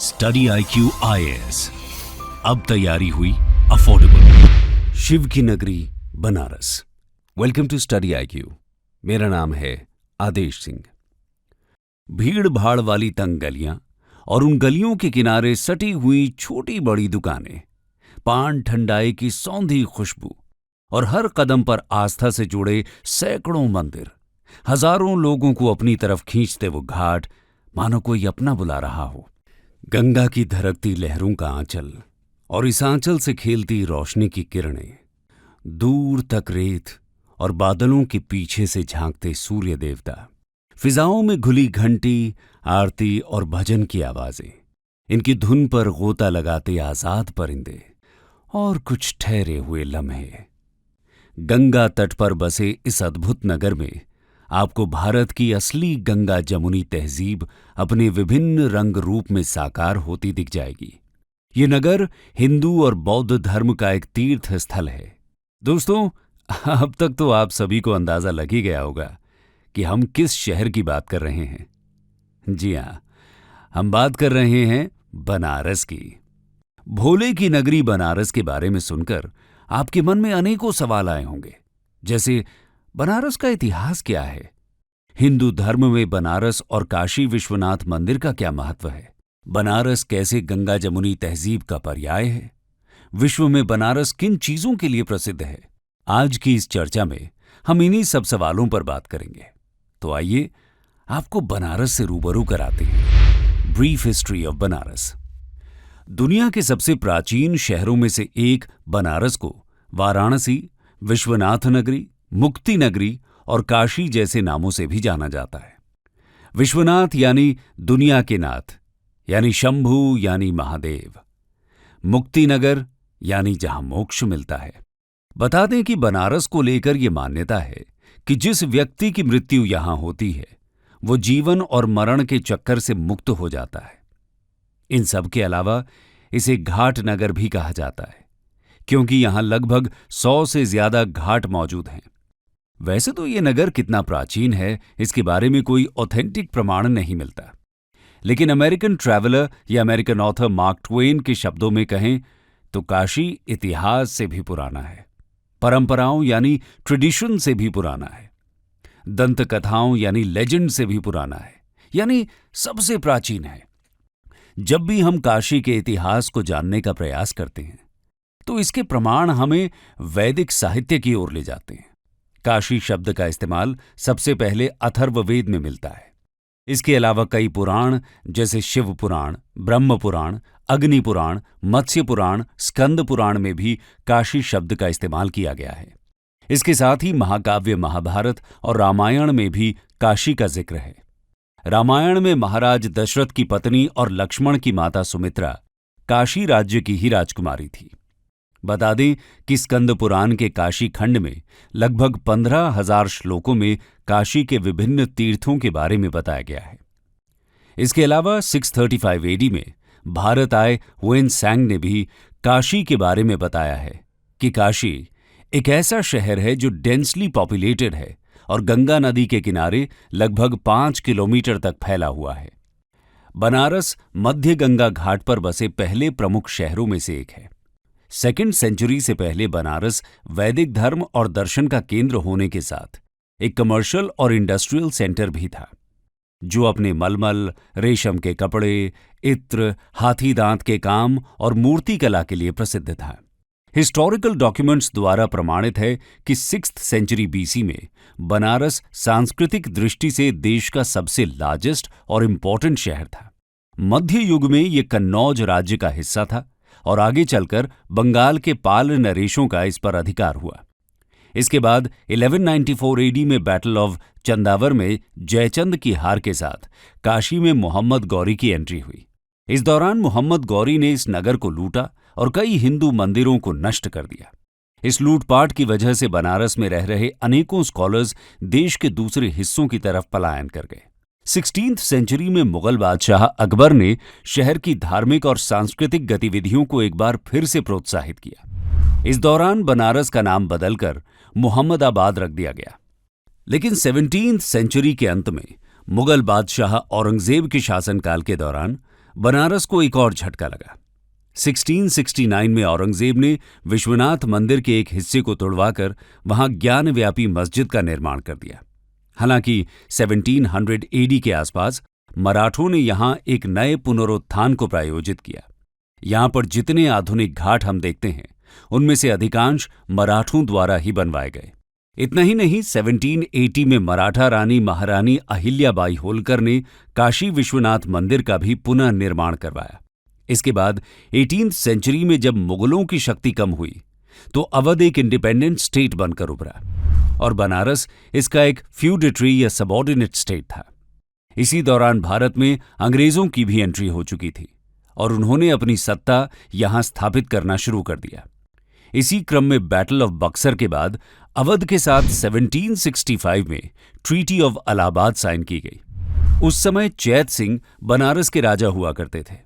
Study IQ IAS, अब तैयारी हुई अफोर्डेबल। शिव की नगरी Banaras. Welcome to study IQ। मेरा नाम है आदेश सिंह। भीड़ भाड़ वाली तंग गलियां और उन गलियों के किनारे सटी हुई छोटी बड़ी दुकानें, पान ठंडाई की सौंधी खुशबू और हर कदम पर आस्था से जुड़े सैकड़ों मंदिर, हजारों लोगों को अपनी तरफ खींचते वो घाट, मानो कोई अपना बुला रहा हो। गंगा की धड़कती लहरों का आंचल और इस आंचल से खेलती रोशनी की किरणें, दूर तक रेत और बादलों के पीछे से झांकते सूर्य देवता, फिजाओं में घुली घंटी, आरती और भजन की आवाजें, इनकी धुन पर गोता लगाते आजाद परिंदे और कुछ ठहरे हुए लम्हे। गंगा तट पर बसे इस अद्भुत नगर में आपको भारत की असली गंगा जमुनी तहजीब अपने विभिन्न रंग रूप में साकार होती दिख जाएगी। ये नगर हिंदू और बौद्ध धर्म का एक तीर्थ स्थल है। दोस्तों, अब तक तो आप सभी को अंदाजा लग ही गया होगा कि हम किस शहर की बात कर रहे हैं। जी हाँ, हम बात कर रहे हैं बनारस की। भोले की नगरी बनारस के बारे में सुनकर आपके मन में अनेकों सवाल आए होंगे, जैसे बनारस का इतिहास क्या है, हिंदू धर्म में बनारस और काशी विश्वनाथ मंदिर का क्या महत्व है, बनारस कैसे गंगा जमुनी तहजीब का पर्याय है, विश्व में बनारस किन चीजों के लिए प्रसिद्ध है। आज की इस चर्चा में हम इन्हीं सब सवालों पर बात करेंगे। तो आइए आपको बनारस से रूबरू कराते हैं। Brief history of Banaras. दुनिया के सबसे प्राचीन शहरों में से एक बनारस को वाराणसी, विश्वनाथ नगरी, मुक्ति नगरी और काशी जैसे नामों से भी जाना जाता है। विश्वनाथ यानी दुनिया के नाथ, यानी शंभु यानी महादेव। मुक्ति नगर यानी जहां मोक्ष मिलता है। बता दें कि बनारस को लेकर यह मान्यता है कि जिस व्यक्ति की मृत्यु यहां होती है वो जीवन और मरण के चक्कर से मुक्त हो जाता है। इन सब के अलावा इसे घाट नगर भी कहा जाता है, क्योंकि यहां लगभग 100 से ज्यादा घाट मौजूद हैं। वैसे तो ये नगर कितना प्राचीन है, इसके बारे में कोई ऑथेंटिक प्रमाण नहीं मिलता, लेकिन अमेरिकन ट्रैवलर या अमेरिकन ऑथर मार्क ट्वेन के शब्दों में कहें तो काशी इतिहास से भी पुराना है, परंपराओं यानी ट्रेडिशन से भी पुराना है, दंत कथाओं यानी लेजेंड से भी पुराना है, यानी सबसे प्राचीन है। जब भी हम काशी के इतिहास को जानने का प्रयास करते हैं तो इसके प्रमाण हमें वैदिक साहित्य की ओर ले जाते हैं। काशी शब्द का इस्तेमाल सबसे पहले अथर्ववेद में मिलता है। इसके अलावा कई पुराण जैसे शिव पुराण, ब्रह्म पुराण, अग्नि पुराण, मत्स्य पुराण, स्कंद पुराण में भी काशी शब्द का इस्तेमाल किया गया है। इसके साथ ही महाकाव्य महाभारत और रामायण में भी काशी का जिक्र है। रामायण में महाराज दशरथ की पत्नी और लक्ष्मण की माता सुमित्रा काशी राज्य की ही राजकुमारी थी। बता दें कि स्कंद पुराण के काशी खंड में लगभग 15,000 श्लोकों में काशी के विभिन्न तीर्थों के बारे में बताया गया है। इसके अलावा 635 AD में भारत आए हुएन-त्सांग ने भी काशी के बारे में बताया है कि काशी एक ऐसा शहर है जो डेंसली पॉपुलेटेड है और गंगा नदी के किनारे लगभग 5 किलोमीटर तक फैला हुआ है। बनारस मध्य गंगा घाट पर बसे पहले प्रमुख शहरों में से एक है। 2nd सेंचुरी से पहले बनारस वैदिक धर्म और दर्शन का केंद्र होने के साथ एक कमर्शियल और इंडस्ट्रियल सेंटर भी था, जो अपने मलमल, रेशम के कपड़े, इत्र, हाथी दांत के काम और मूर्ति कला के लिए प्रसिद्ध था। हिस्टोरिकल डॉक्यूमेंट्स द्वारा प्रमाणित है कि 6th सेंचुरी BC में बनारस सांस्कृतिक दृष्टि से देश का सबसे लार्जेस्ट और इंपॉर्टेंट शहर था। मध्य युग में यह कन्नौज राज्य का हिस्सा था और आगे चलकर बंगाल के पाल नरेशों का इस पर अधिकार हुआ। इसके बाद 1194 AD में बैटल ऑफ चंदावर में जयचंद की हार के साथ काशी में मोहम्मद गौरी की एंट्री हुई। इस दौरान मोहम्मद गौरी ने इस नगर को लूटा और कई हिंदू मंदिरों को नष्ट कर दिया। इस लूटपाट की वजह से बनारस में रह रहे अनेकों स्कॉलर्स देश के दूसरे हिस्सों की तरफ पलायन कर गए। 16th सेंचुरी में मुगल बादशाह अकबर ने शहर की धार्मिक और सांस्कृतिक गतिविधियों को एक बार फिर से प्रोत्साहित किया। इस दौरान बनारस का नाम बदलकर मुहम्मदाबाद रख दिया गया। लेकिन 17th सेंचुरी के अंत में मुगल बादशाह औरंगजेब के शासनकाल के दौरान बनारस को एक और झटका लगा। 1669 में औरंगजेब ने विश्वनाथ मंदिर के एक हिस्से को तुड़वाकर वहां ज्ञानव्यापी मस्जिद का निर्माण कर दिया। हालांकि 1700 एडी के आसपास मराठों ने यहां एक नए पुनरुत्थान को प्रायोजित किया। यहां पर जितने आधुनिक घाट हम देखते हैं उनमें से अधिकांश मराठों द्वारा ही बनवाए गए। इतना ही नहीं, 1780 में मराठा रानी महारानी अहिल्याबाई होलकर ने काशी विश्वनाथ मंदिर का भी पुनः निर्माण करवाया। इसके बाद 18वीं सेंचुरी में जब मुगलों की शक्ति कम हुई तो अवध एक इंडिपेंडेंट स्टेट बनकर उभरा और बनारस इसका एक फ्यूडेटरी या सबऑर्डिनेट स्टेट था। इसी दौरान भारत में अंग्रेजों की भी एंट्री हो चुकी थी और उन्होंने अपनी सत्ता यहां स्थापित करना शुरू कर दिया। इसी क्रम में बैटल ऑफ बक्सर के बाद अवध के साथ 1765 में ट्रीटी ऑफ इलाहाबाद साइन की गई। उस समय चैत सिंह बनारस के राजा हुआ करते थे।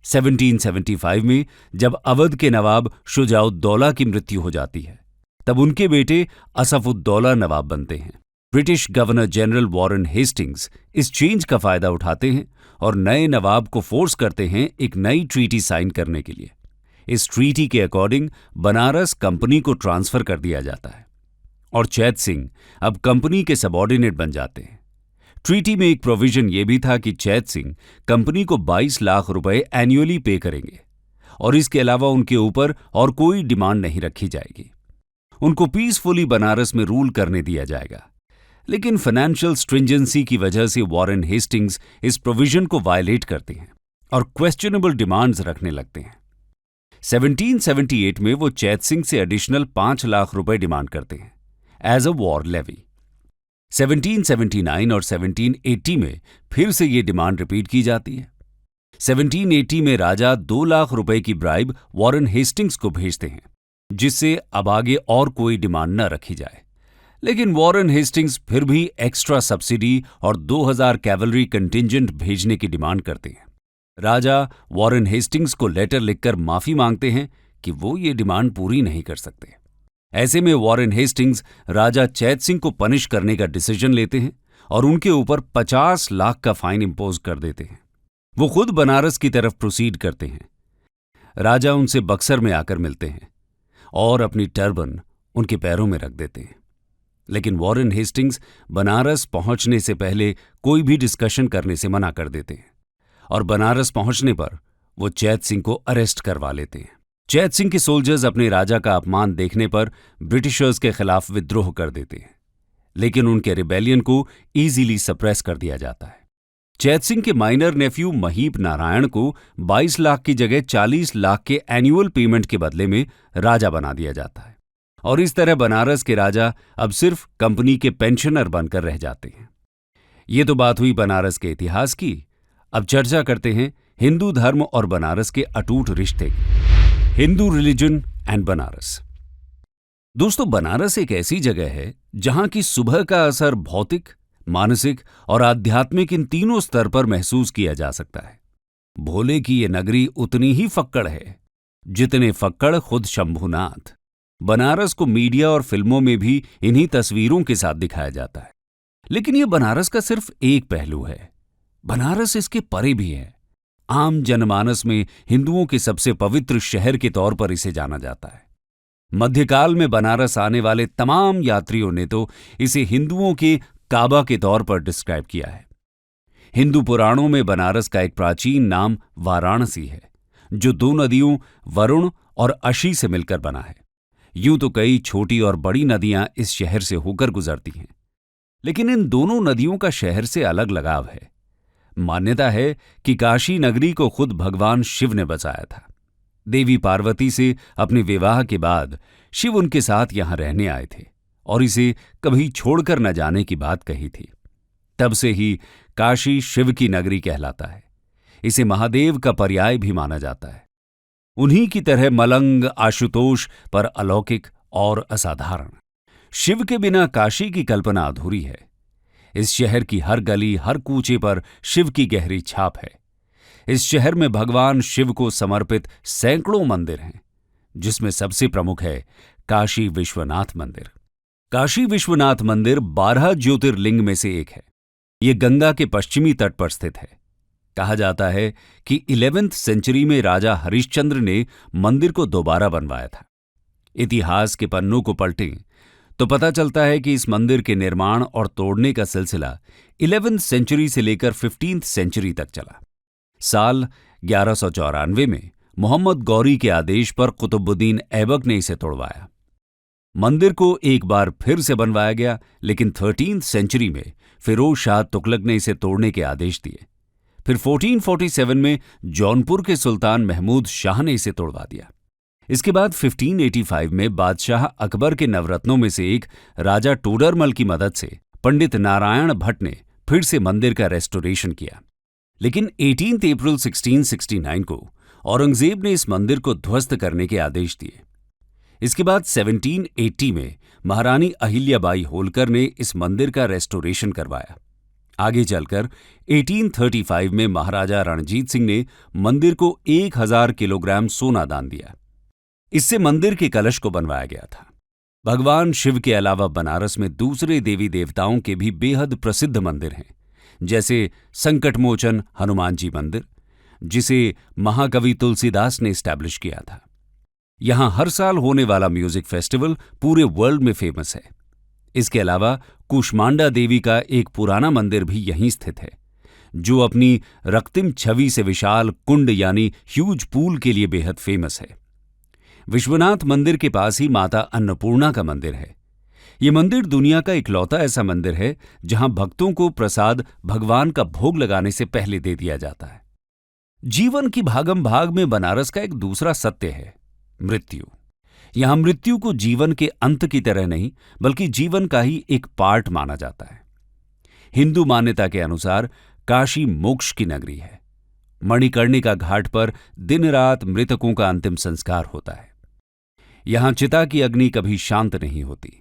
1775 में जब अवध के नवाब शुजाउद्दौला की मृत्यु हो जाती है तब उनके बेटे असफउद्दौला नवाब बनते हैं। British governor general Warren Hastings इस चेंज का फायदा उठाते हैं और नए नवाब को फोर्स करते हैं एक नई ट्रीटी साइन करने के लिए। इस ट्रीटी के अकॉर्डिंग बनारस कंपनी को ट्रांसफर कर दिया जाता है और चैत सिंह अब कंपनी के सबऑर्डिनेट बन जाते हैं। ट्रीटी में एक प्रोविजन यह भी था कि चैत सिंह कंपनी को 22 लाख रुपए एनुअली पे करेंगे और इसके अलावा उनके ऊपर और कोई डिमांड नहीं रखी जाएगी। उनको पीसफुली बनारस में रूल करने दिया जाएगा। लेकिन फाइनेंशियल स्ट्रिंजेंसी की वजह से वॉरेन हेस्टिंग्स इस प्रोविजन को वायलेट करते हैं और क्वेश्चनेबल डिमांड्स रखने लगते हैं। 1778 में वो चैत सिंह से एडिशनल 5 लाख रुपए डिमांड करते हैं एज अ वॉर लेवी। 1779 और 1780 में फिर से ये डिमांड रिपीट की जाती है। 1780 में राजा 2 लाख रुपए की ब्राइब वॉरेन हेस्टिंग्स को भेजते हैं जिससे अब आगे और कोई डिमांड न रखी जाए। लेकिन वॉरेन हेस्टिंग्स फिर भी एक्स्ट्रा सब्सिडी और 2000 कैवलरी कंटिंजेंट भेजने की डिमांड करते हैं। राजा वॉरेन हेस्टिंग्स को लेटर लिखकर माफी मांगते हैं कि वो ये डिमांड पूरी नहीं कर सकते। ऐसे में वॉरेन हेस्टिंग्स राजा चैत सिंह को पनिश करने का डिसीजन लेते हैं और उनके ऊपर 50 लाख का फाइन इंपोज कर देते हैं। वो खुद बनारस की तरफ प्रोसीड करते हैं। राजा उनसे बक्सर में आकर मिलते हैं और अपनी टर्बन उनके पैरों में रख देते हैं। लेकिन वॉरेन हेस्टिंग्स बनारस पहुंचने से पहले कोई भी डिस्कशन करने से मना कर देते हैं और बनारस पहुंचने पर वो चैत सिंह को अरेस्ट करवा लेते हैं। चैत सिंह के सोल्जर्स अपने राजा का अपमान देखने पर ब्रिटिशर्स के खिलाफ विद्रोह कर देते हैं, लेकिन उनके रिबेलियन को इजीली सप्रेस कर दिया जाता है। चैत सिंह के माइनर नेफ्यू महीप नारायण को 22 लाख की जगह 40 लाख के एनुअल पेमेंट के बदले में राजा बना दिया जाता है और इस तरह बनारस के राजा अब सिर्फ कंपनी के पेंशनर बनकर रह जाते हैं। ये तो बात हुई बनारस के इतिहास की। अब चर्चा करते हैं हिंदू धर्म और बनारस के अटूट रिश्ते की। Hindu religion and Banaras. दोस्तों, बनारस एक ऐसी जगह है जहां की सुबह का असर भौतिक, मानसिक और आध्यात्मिक इन तीनों स्तर पर महसूस किया जा सकता है। भोले की ये नगरी उतनी ही फक्कड़ है जितने फक्कड़ खुद शंभुनाथ। बनारस को मीडिया और फिल्मों में भी इन्हीं तस्वीरों के साथ दिखाया जाता है। लेकिन यह बनारस का सिर्फ एक पहलू है। बनारस इसके परे भी है। आम जनमानस में हिंदुओं के सबसे पवित्र शहर के तौर पर इसे जाना जाता है। मध्यकाल में बनारस आने वाले तमाम यात्रियों ने तो इसे हिंदुओं के काबा के तौर पर डिस्क्राइब किया है। हिंदू पुराणों में बनारस का एक प्राचीन नाम वाराणसी है, जो 2 नदियों वरुण और अशी से मिलकर बना है। यूं तो कई छोटी और बड़ी नदियां इस शहर से होकर गुजरती हैं, लेकिन इन दोनों नदियों का शहर से अलग लगाव है। मान्यता है कि काशी नगरी को खुद भगवान शिव ने बसाया था। देवी पार्वती से अपने विवाह के बाद शिव उनके साथ यहां रहने आए थे और इसे कभी छोड़कर न जाने की बात कही थी। तब से ही काशी शिव की नगरी कहलाता है। इसे महादेव का पर्याय भी माना जाता है। उन्हीं की तरह मलंग, आशुतोष पर अलौकिक और असाधारण। शिव के बिना काशी की कल्पना अधूरी है। इस शहर की हर गली, हर कूचे पर शिव की गहरी छाप है। इस शहर में भगवान शिव को समर्पित सैकड़ों मंदिर हैं, जिसमें सबसे प्रमुख है काशी विश्वनाथ मंदिर। काशी विश्वनाथ मंदिर 12 ज्योतिर्लिंग में से एक है। यह गंगा के पश्चिमी तट पर स्थित है। कहा जाता है कि 11वीं सेंचुरी में राजा हरिश्चंद्र ने मंदिर को दोबारा बनवाया था। इतिहास के पन्नों को पलटें तो पता चलता है कि इस मंदिर के निर्माण और तोड़ने का सिलसिला 11वीं सेंचुरी से लेकर 15वीं सेंचुरी तक चला। साल 1194 में मोहम्मद गौरी के आदेश पर कुतुबुद्दीन ऐबक ने इसे तोड़वाया। मंदिर को एक बार फिर से बनवाया गया, लेकिन 13वीं सेंचुरी में फिरोज शाह तुगलक ने इसे तोड़ने के आदेश दिए। फिर 1447 में जौनपुर के सुल्तान महमूद शाह ने इसे तोड़वा दिया। इसके बाद 1585 में बादशाह अकबर के नवरत्नों में से एक राजा टोडरमल की मदद से पंडित नारायण भट्ट ने फिर से मंदिर का रेस्टोरेशन किया। लेकिन 18 अप्रैल 1669 को औरंगजेब ने इस मंदिर को ध्वस्त करने के आदेश दिए। इसके बाद 1780 में महारानी अहिल्याबाई होलकर ने इस मंदिर का रेस्टोरेशन करवाया। आगे चलकर 1835 में महाराजा रणजीत सिंह ने मंदिर को 1000 किलोग्राम सोना दान दिया। इससे मंदिर के कलश को बनवाया गया था। भगवान शिव के अलावा बनारस में दूसरे देवी देवताओं के भी बेहद प्रसिद्ध मंदिर हैं, जैसे संकटमोचन हनुमान जी मंदिर, जिसे महाकवि तुलसीदास ने इस्टेब्लिश किया था। यहां हर साल होने वाला म्यूजिक फेस्टिवल पूरे वर्ल्ड में फेमस है। इसके अलावा कुष्मांडा देवी का एक पुराना मंदिर भी यहीं स्थित है, जो अपनी रक्तिम छवि से विशाल कुंड यानी ह्यूज पूल के लिए बेहद फेमस है। विश्वनाथ मंदिर के पास ही माता अन्नपूर्णा का मंदिर है। ये मंदिर दुनिया का इकलौता ऐसा मंदिर है जहां भक्तों को प्रसाद भगवान का भोग लगाने से पहले दे दिया जाता है। जीवन की भागम भाग में बनारस का एक दूसरा सत्य है, मृत्यु। यहां मृत्यु को जीवन के अंत की तरह नहीं, बल्कि जीवन का ही एक पार्ट माना जाता है। हिंदू मान्यता के अनुसार काशी मोक्ष की नगरी है। मणिकर्णिका घाट पर दिन रात मृतकों का अंतिम संस्कार होता है। यहां चिता की अग्नि कभी शांत नहीं होती।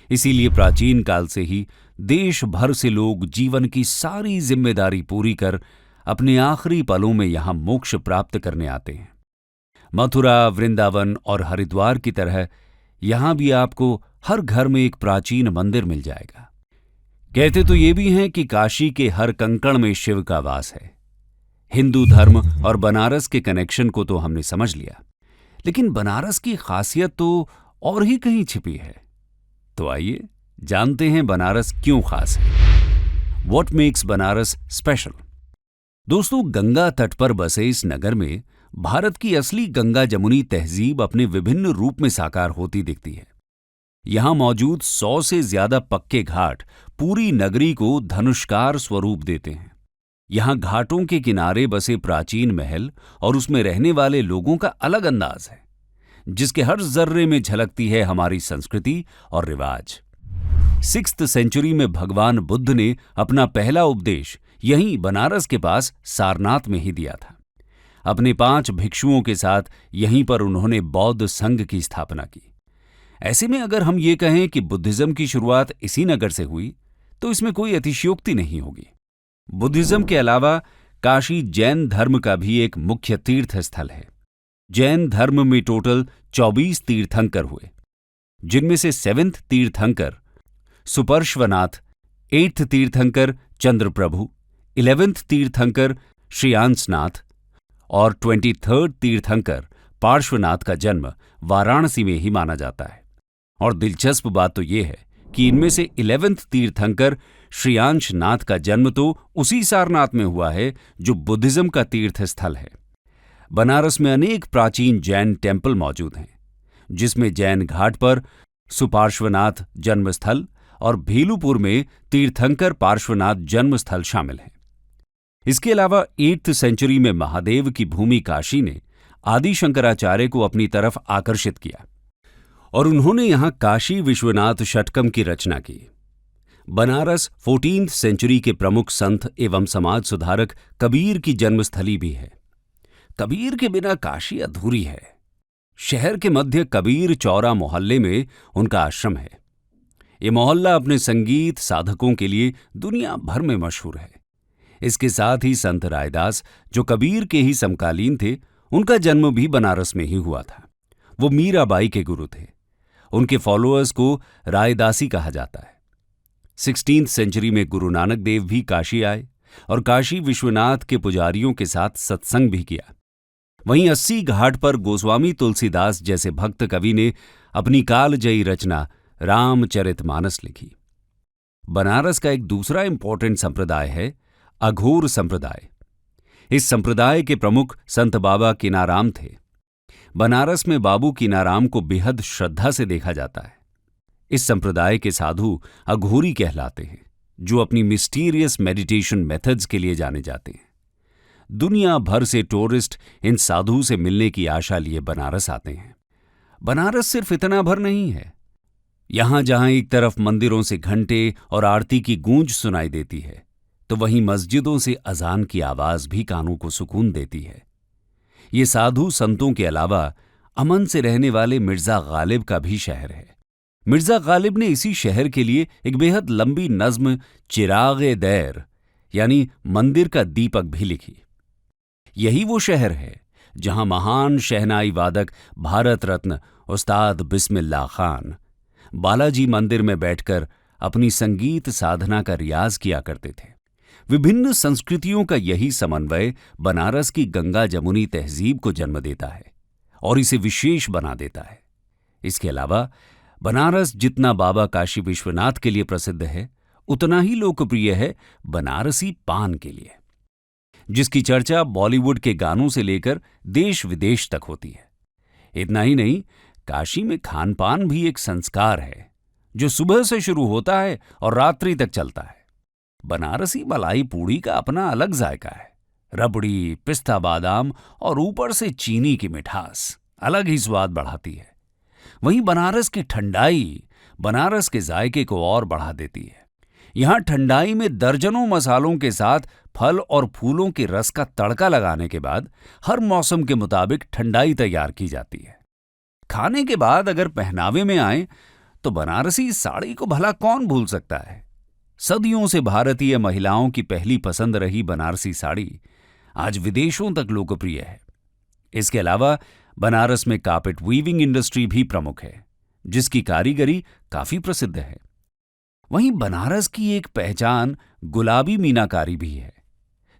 इसीलिए प्राचीन काल से ही देश भर से लोग जीवन की सारी जिम्मेदारी पूरी कर अपने आखिरी पलों में यहां मोक्ष प्राप्त करने आते हैं। मथुरा, वृंदावन और हरिद्वार की तरह यहां भी आपको हर घर में एक प्राचीन मंदिर मिल जाएगा। कहते तो ये भी हैं कि काशी के हर कंकड़ में शिव का वास है। हिंदू धर्म और बनारस के कनेक्शन को तो हमने समझ लिया, लेकिन बनारस की खासियत तो और ही कहीं छिपी है। तो आइए जानते हैं बनारस क्यों खास है। What makes Banaras special? दोस्तों, गंगा तट पर बसे इस नगर में भारत की असली गंगा जमुनी तहजीब अपने विभिन्न रूप में साकार होती दिखती है। यहां मौजूद 100 से ज्यादा पक्के घाट पूरी नगरी को धनुष्कार स्वरूप देते हैं। यहां घाटों के किनारे बसे प्राचीन महल और उसमें रहने वाले लोगों का अलग अंदाज है, जिसके हर जर्रे में झलकती है हमारी संस्कृति और रिवाज। 6th सेंचुरी में भगवान बुद्ध ने अपना पहला उपदेश यहीं बनारस के पास सारनाथ में ही दिया था। अपने 5 भिक्षुओं के साथ यहीं पर उन्होंने बौद्ध संघ की स्थापना की। ऐसे में अगर हम ये कहें कि बुद्धिज्म की शुरुआत इसी नगर से हुई, तो इसमें कोई अतिशयोक्ति नहीं होगी। बुद्धिज्म के अलावा काशी जैन धर्म का भी एक मुख्य तीर्थ स्थल है। जैन धर्म में टोटल 24 तीर्थंकर हुए, जिनमें से 7th तीर्थंकर सुपर्श्वनाथ, 8th तीर्थंकर चंद्रप्रभु, 11th तीर्थंकर श्रेयांसनाथ और 23rd तीर्थंकर पार्श्वनाथ का जन्म वाराणसी में ही माना जाता है। और दिलचस्प बात तो यह है कि इनमें से 11th तीर्थंकर श्रेयांशनाथ का जन्म तो उसी सारनाथ में हुआ है जो बुद्धिज्म का तीर्थ स्थल है। बनारस में अनेक प्राचीन जैन टेम्पल मौजूद हैं, जिसमें जैन घाट पर सुपार्श्वनाथ जन्मस्थल और भेलूपुर में तीर्थंकर पार्श्वनाथ जन्मस्थल शामिल हैं। इसके अलावा 8th सेंचुरी में महादेव की भूमि काशी ने आदि शंकराचार्य को अपनी तरफ आकर्षित किया और उन्होंने यहां काशी विश्वनाथ षटकम की रचना की। बनारस 14th सेंचुरी के प्रमुख संत एवं समाज सुधारक कबीर की जन्मस्थली भी है। कबीर के बिना काशी अधूरी है। शहर के मध्य कबीर चौरा मोहल्ले में उनका आश्रम है। ये मोहल्ला अपने संगीत साधकों के लिए दुनिया भर में मशहूर है। इसके साथ ही संत रायदास, जो कबीर के ही समकालीन थे, उनका जन्म भी बनारस में ही हुआ था। वो मीराबाई के गुरु थे। उनके फॉलोअर्स को रायदासी कहा जाता है। 16th सेंचुरी में गुरु नानक देव भी काशी आए, और काशी विश्वनाथ के पुजारियों के साथ सत्संग भी किया। वहीं 80 घाट पर गोस्वामी तुलसीदास जैसे भक्त कवि ने अपनी कालजयी रचना रामचरितमानस लिखी। बनारस का एक दूसरा इंपॉर्टेंट संप्रदाय है अघोर संप्रदाय। इस संप्रदाय के प्रमुख संत बाबा कीनाराम थे। बनारस में बाबू कीनाराम को बेहद श्रद्धा से देखा जाता है। इस संप्रदाय के साधु अघोरी कहलाते हैं, जो अपनी मिस्टीरियस मेडिटेशन मेथड्स के लिए जाने जाते हैं। दुनिया भर से टूरिस्ट इन साधु से मिलने की आशा लिए बनारस आते हैं। बनारस सिर्फ इतना भर नहीं है। यहां जहां एक तरफ मंदिरों से घंटे और आरती की गूंज सुनाई देती है, तो वहीं मस्जिदों से अजान की आवाज भी कानों को सुकून देती है। ये साधु संतों के अलावा अमन से रहने वाले मिर्जा गालिब का भी शहर है। मिर्जा गालिब ने इसी शहर के लिए एक बेहद लंबी नज्म चिरागे दैर यानी मंदिर का दीपक भी लिखी। यही वो शहर है जहां महान शहनाई वादक भारत रत्न उस्ताद बिस्मिल्लाह खान बालाजी मंदिर में बैठकर अपनी संगीत साधना का रियाज किया करते थे। विभिन्न संस्कृतियों का यही समन्वय बनारस की गंगा जमुनी तहजीब को जन्म देता है और इसे विशेष बना देता है। इसके अलावा बनारस जितना बाबा काशी विश्वनाथ के लिए प्रसिद्ध है, उतना ही लोकप्रिय है बनारसी पान के लिए, जिसकी चर्चा बॉलीवुड के गानों से लेकर देश विदेश तक होती है। इतना ही नहीं, काशी में खान पान भी एक संस्कार है जो सुबह से शुरू होता है और रात्रि तक चलता है। बनारसी मलाई पूड़ी का अपना अलग जायका है। रबड़ी, पिस्ता बादाम और ऊपर से चीनी की मिठास अलग ही स्वाद बढ़ाती है। वहीं बनारस की ठंडाई बनारस के जायके को और बढ़ा देती है। यहां ठंडाई में दर्जनों मसालों के साथ फल और फूलों के रस का तड़का लगाने के बाद हर मौसम के मुताबिक ठंडाई तैयार की जाती है। खाने के बाद अगर पहनावे में आए तो बनारसी साड़ी को भला कौन भूल सकता है। सदियों से भारतीय महिलाओं की पहली पसंद रही बनारसी साड़ी आज विदेशों तक लोकप्रिय है। इसके अलावा बनारस में कार्पेट वीविंग इंडस्ट्री भी प्रमुख है, जिसकी कारीगरी काफी प्रसिद्ध है। वहीं बनारस की एक पहचान गुलाबी मीनाकारी भी है।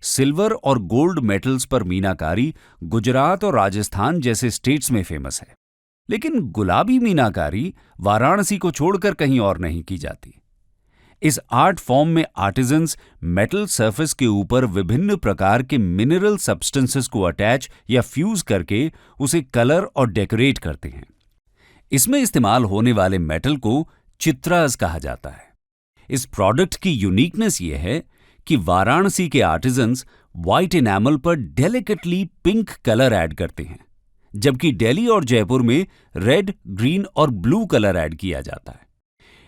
सिल्वर और गोल्ड मेटल्स पर मीनाकारी गुजरात और राजस्थान जैसे स्टेट्स में फेमस है, लेकिन गुलाबी मीनाकारी वाराणसी को छोड़कर कहीं और नहीं की जाती। इस आर्ट फॉर्म में आर्टिजन्स मेटल सरफेस के ऊपर विभिन्न प्रकार के मिनरल सब्सटेंसेस को अटैच या फ्यूज करके उसे कलर और डेकोरेट करते हैं। इसमें इस्तेमाल होने वाले मेटल को चित्रास कहा जाता है। इस प्रोडक्ट की यूनिकनेस यह है कि वाराणसी के आर्टिजन्स व्हाइट एनामल पर डेलिकेटली पिंक कलर ऐड करते हैं, जबकि दिल्ली और जयपुर में रेड, ग्रीन और ब्लू कलर ऐड किया जाता है।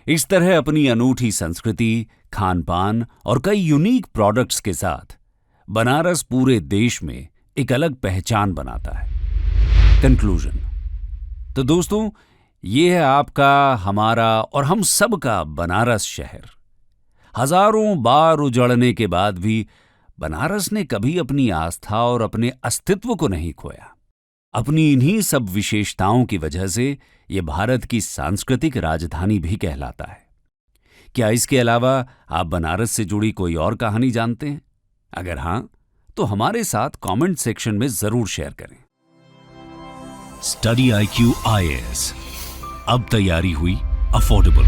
इस तरह अपनी अनूठी संस्कृति, खान पान और कई यूनिक प्रोडक्ट्स के साथ बनारस पूरे देश में एक अलग पहचान बनाता है। कंक्लूजन। तो दोस्तों, ये है आपका, हमारा और हम सब का बनारस शहर। हजारों बार उजड़ने के बाद भी बनारस ने कभी अपनी आस्था और अपने अस्तित्व को नहीं खोया। अपनी इन्हीं सब विशेषताओं की वजह से ये भारत की सांस्कृतिक राजधानी भी कहलाता है। क्या इसके अलावा आप बनारस से जुड़ी कोई और कहानी जानते हैं? अगर हां, तो हमारे साथ कमेंट सेक्शन में जरूर शेयर करें। स्टडी IQ IAS, अब तैयारी हुई अफोर्डेबल।